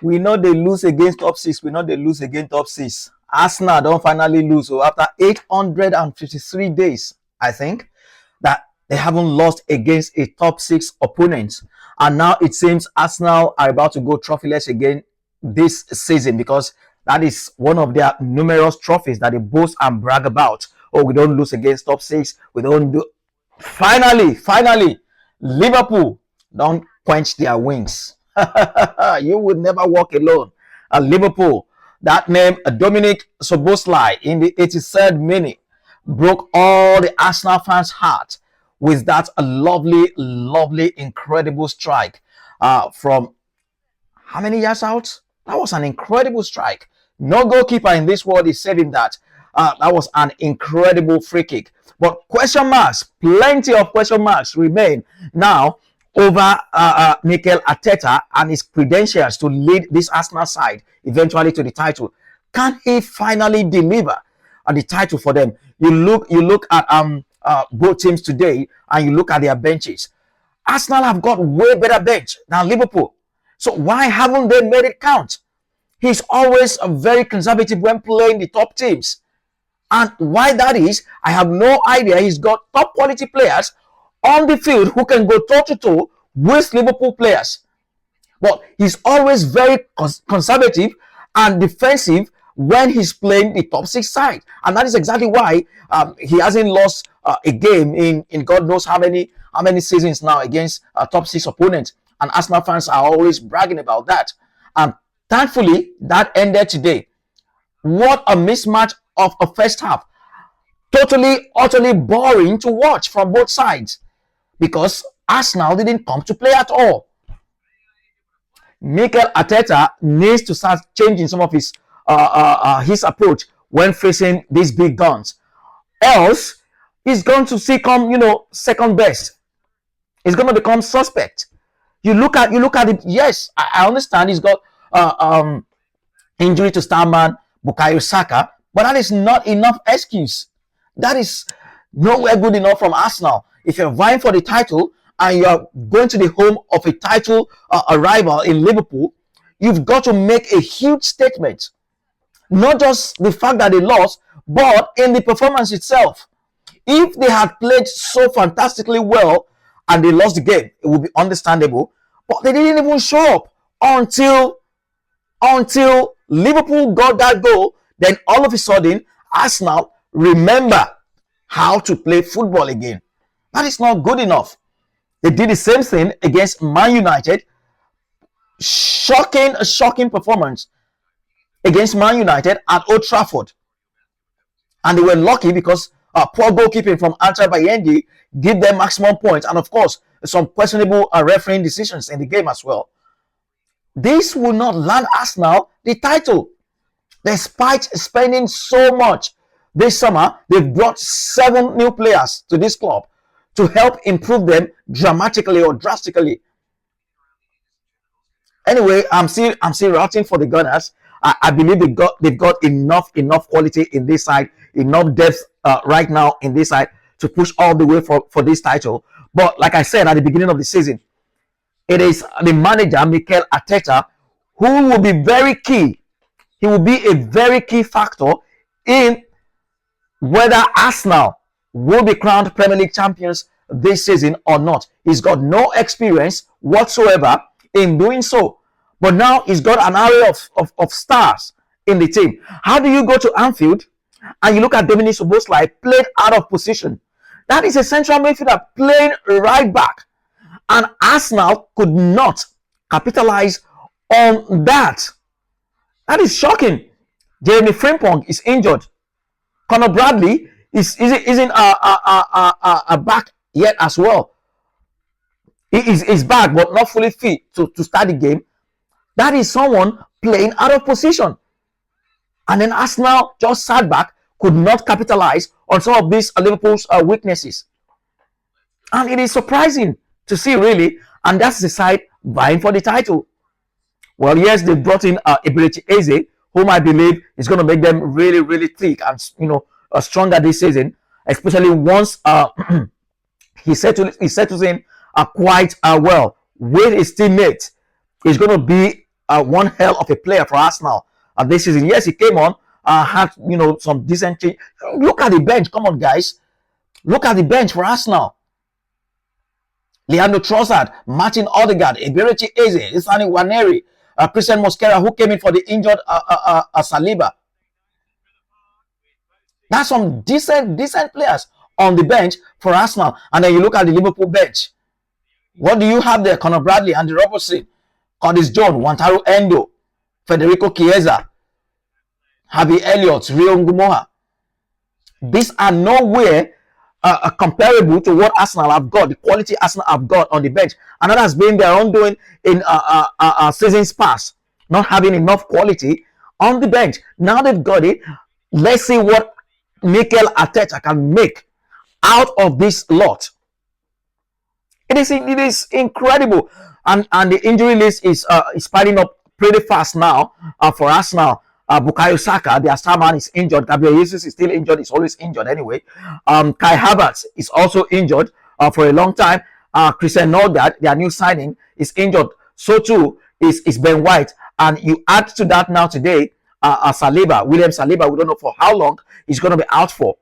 We know they lose against top six. We know they lose against top six. Arsenal don't finally lose. So after 853 days, I think, that they haven't lost against a top six opponent. And now it seems Arsenal are about to go trophyless again this season, because that is one of their numerous trophies that they boast and brag about. Oh, we don't lose against top six. We don't do. Finally, Liverpool don't quench their wings. You would never walk alone. Liverpool, that name, Dominik Szoboszlai, in the 83rd minute, broke all the Arsenal fans' heart with that lovely, incredible strike from how many yards out? That was an incredible strike. No goalkeeper in this world is saving that. That was an incredible free kick. But question marks, plenty of question marks remain now over Mikel Arteta and his credentials to lead this Arsenal side eventually to the title. Can he finally deliver the title for them? You look at both teams today and you look at their benches. Arsenal have got way better bench than Liverpool. So why haven't they made it count? He's always very conservative when playing the top teams. And why that is, I have no idea. He's got top quality players on the field who can go toe-to-toe with Liverpool players. But he's always very conservative and defensive when he's playing the top six side. And that is exactly why he hasn't lost a game in God knows how many seasons now against top six opponents. And Arsenal fans are always bragging about that. And thankfully, that ended today. What a mismatch of a first half. Totally, utterly boring to watch from both sides, because Arsenal didn't come to play at all. Mikel Arteta needs to start changing some of his approach when facing these big guns. Else, he's going to become, second best. He's going to become suspect. You look at it. Yes, I understand he's got injury to star man Bukayo Saka, but that is not enough excuse. That is nowhere good enough from Arsenal. If you're vying for the title and you're going to the home of a title rival in Liverpool, you've got to make a huge statement. Not just the fact that they lost, but in the performance itself. If they had played so fantastically well and they lost the game, it would be understandable. But they didn't even show up until Liverpool got that goal. Then all of a sudden, Arsenal remember how to play football again. That is not good enough. They did the same thing against Man United. Shocking performance against Man United at Old Trafford. And they were lucky because poor goalkeeping from Anta Bayendi gave them maximum points. And of course, some questionable refereeing decisions in the game as well. This will not land Arsenal the title. Despite spending so much this summer, they've brought 7 new players to this club to help improve them dramatically or drastically. Anyway, I'm still rooting for the Gunners. I believe they've got enough quality in this side, enough depth right now in this side to push all the way for this title. But like I said at the beginning of the season, it is the manager, Mikel Arteta, who will be very key. He will be a very key factor in whether Arsenal will be crowned Premier League champions this season or not. He's got no experience whatsoever in doing so. But now he's got an array of stars in the team. How do you go to Anfield and you look at Dominik Szoboszlai played out of position? That is a central midfielder playing right back. And Arsenal could not capitalize on that. That is shocking. Jeremy Frimpong is injured. Conor Bradley isn't back yet as well. He is back but not fully fit to start the game. That is someone playing out of position. And then Arsenal just sat back, could not capitalize on some of these Liverpool's weaknesses. And it is surprising to see, really, and that's the side vying for the title. Well, yes, they brought in Eberechi Eze, whom I believe is going to make them really, really thick and stronger this season, especially once he settles in quite well with his teammates. He's going to be one hell of a player for Arsenal this season. Yes, he came on, had some decent change. Look at the bench. Come on, guys. Look at the bench for Arsenal. Leandro Trossard, Martin Odegaard, Eberechi Eze, Isani Waneri, Christian Mosquera, who came in for the injured Saliba. That's some decent players on the bench for Arsenal. And then you look at the Liverpool bench. What do you have there? Conor Bradley, Andy Robertson, Curtis Jones, Wantaro Endo, Federico Chiesa, Harvey Elliott, Rio Ngumoha. These are nowhere comparable to what Arsenal have got, the quality Arsenal have got on the bench. And that has been their own doing in seasons past, not having enough quality on the bench. Now they've got it. Let's see what Mikel Arteta can make out of this lot. It is incredible, and the injury list is piling up pretty fast now for Arsenal. Bukayo Saka, their star man, is injured. Gabriel Jesus is still injured. He's always injured anyway. Kai Havertz is also injured for a long time. Christian Nordgaard, their new signing, is injured. So too is Ben White. And you add to that now today, William Saliba, we don't know for how long he's going to be out for.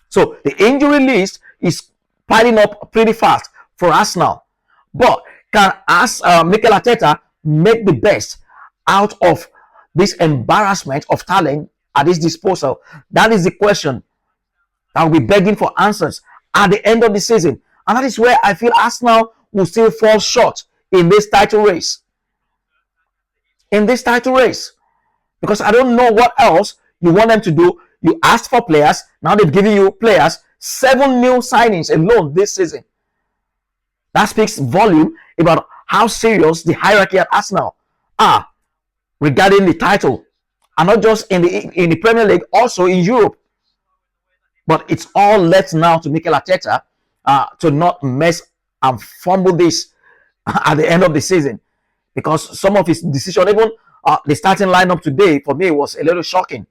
So the injury list is piling up pretty fast for Arsenal. But can Mikel Arteta make the best out of this embarrassment of talent at his disposal? That is the question that will be begging for answers at the end of the season. And that is where I feel Arsenal will still fall short in this title race. Because I don't know what else you want them to do. You asked for players. Now they've given you players. 7 new signings alone this season. That speaks volume about how serious the hierarchy at Arsenal are regarding the title, and not just in the Premier League, also in Europe. But it's all left now to Mikel Arteta to not mess and fumble this at the end of the season, because some of his decision, even the starting lineup today, for me was a little shocking.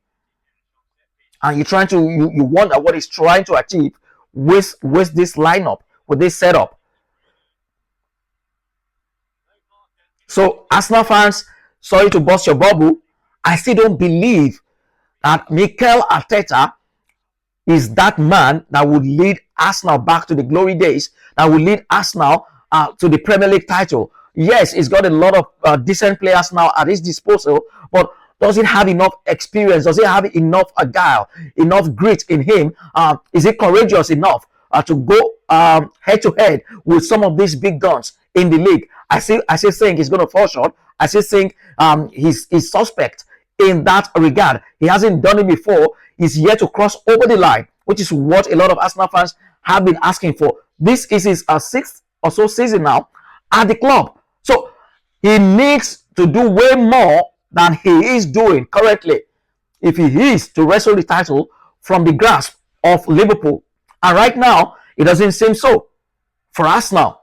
And you wonder what he's trying to achieve with this lineup, with this setup. So Arsenal fans, sorry to bust your bubble, I still don't believe that Mikel Arteta is that man that would lead Arsenal back to the glory days, that would lead Arsenal to the Premier League title. Yes, he's got a lot of decent players now at his disposal, but does he have enough experience? Does he have enough guile, enough grit in him? Is he courageous enough to go head to head with some of these big guns in the league? I still think he's going to fall short. I still think he's suspect in that regard. He hasn't done it before. He's yet to cross over the line, which is what a lot of Arsenal fans have been asking for. This is his 6th or so season now at the club. So he needs to do way more than he is doing currently if he is to wrestle the title from the grasp of Liverpool. And right now, it doesn't seem so for Arsenal.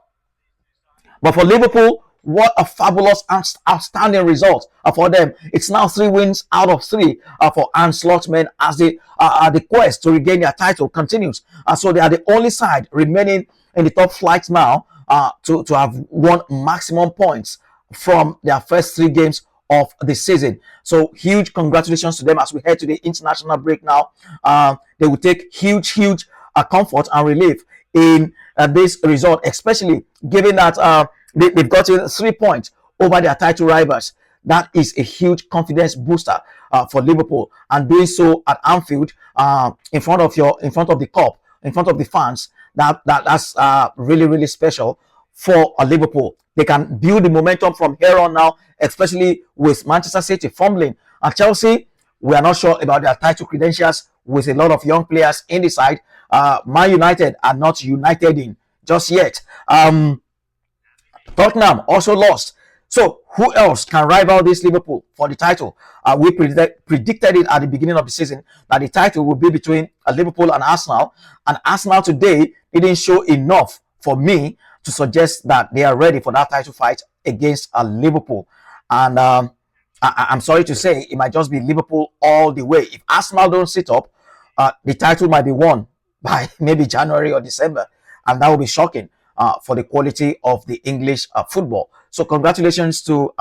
But for Liverpool, what a fabulous and outstanding result for them. It's now 3 wins out of 3 for Arne Slotman as the quest to regain their title continues. So they are the only side remaining in the top flight now to have won maximum points from their first 3 games of the season. So huge congratulations to them as we head to the international break now. They will take huge comfort and relief in this result, especially given that they've gotten 3 points over their title rivals. That is a huge confidence booster for Liverpool, and doing so at Anfield in front of the cup, in front of the fans. That's really special for Liverpool. They can build the momentum from here on now, especially with Manchester City fumbling. And Chelsea, we are not sure about their title credentials with a lot of young players in the side. Man United are not united in just yet. Tottenham also lost. So who else can rival this Liverpool for the title? We predicted it at the beginning of the season that the title would be between Liverpool and Arsenal. And Arsenal today didn't show enough for me to suggest that they are ready for that title fight against Liverpool. And I'm sorry to say, it might just be Liverpool all the way. If Arsenal don't sit up, the title might be won by maybe January or December. And that will be shocking for the quality of the English football. So congratulations to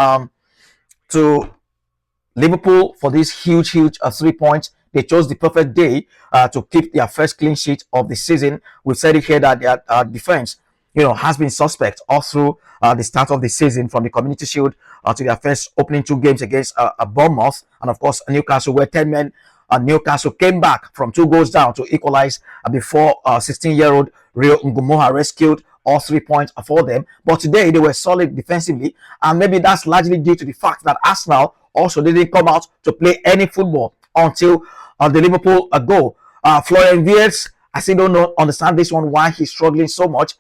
Liverpool for this huge 3 points. They chose the perfect day to keep their first clean sheet of the season. We've said it here that their defense, has been suspect all through the start of the season, from the Community Shield to their first opening 2 games against Bournemouth and of course Newcastle, where 10 men Newcastle came back from 2 goals down to equalize before 16-year-old Rio Ngumoha rescued all 3 points for them. But today they were solid defensively, and maybe that's largely due to the fact that Arsenal also didn't come out to play any football until the Liverpool goal. Florian Wirtz, I still don't understand this one, why he's struggling so much.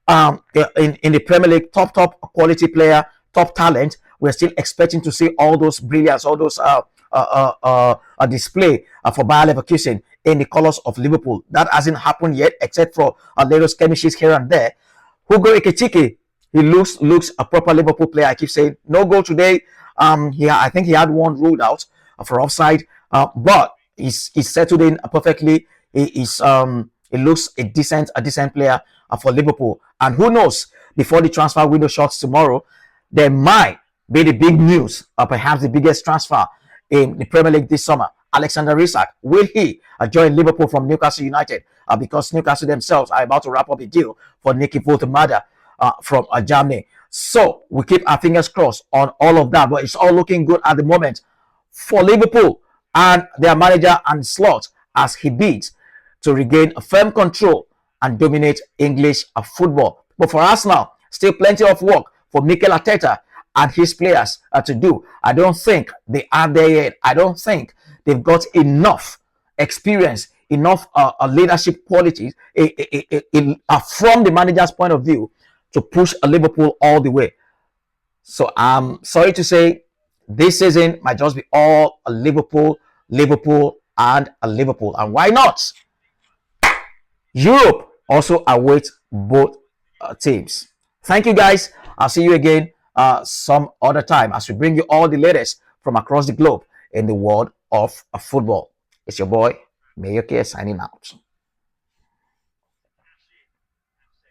In the Premier League, top quality player, top talent. We're still expecting to see all those brilliance, all those display for Bayer Leverkusen in the colours of Liverpool. That hasn't happened yet, except for little skirmishes here and there. Hugo Ekitike, he looks a proper Liverpool player. I keep saying no goal today. I think he had one ruled out for offside, but he's settled in perfectly. He looks a decent player for Liverpool. And who knows, before the transfer window shuts tomorrow, there might be the big news, or perhaps the biggest transfer in the Premier League this summer. Alexander Isak, will he join Liverpool from Newcastle United? Because Newcastle themselves are about to wrap up a deal for Nicky Woltemada from Germany. So we keep our fingers crossed on all of that, but it's all looking good at the moment for Liverpool and their manager and Slot as he bids to regain firm control and dominate English football. But for Arsenal, still plenty of work for Mikel Arteta and his players to do. I don't think they are there yet. I don't think they've got enough experience, enough leadership qualities from the manager's point of view to push Liverpool all the way. So I'm sorry to say, this season might just be all a Liverpool, and a Liverpool. And why not? Europe also awaits both teams. Thank you, guys. I'll see you again some other time as we bring you all the latest from across the globe in the world of football. It's your boy, Mayorcares, signing out.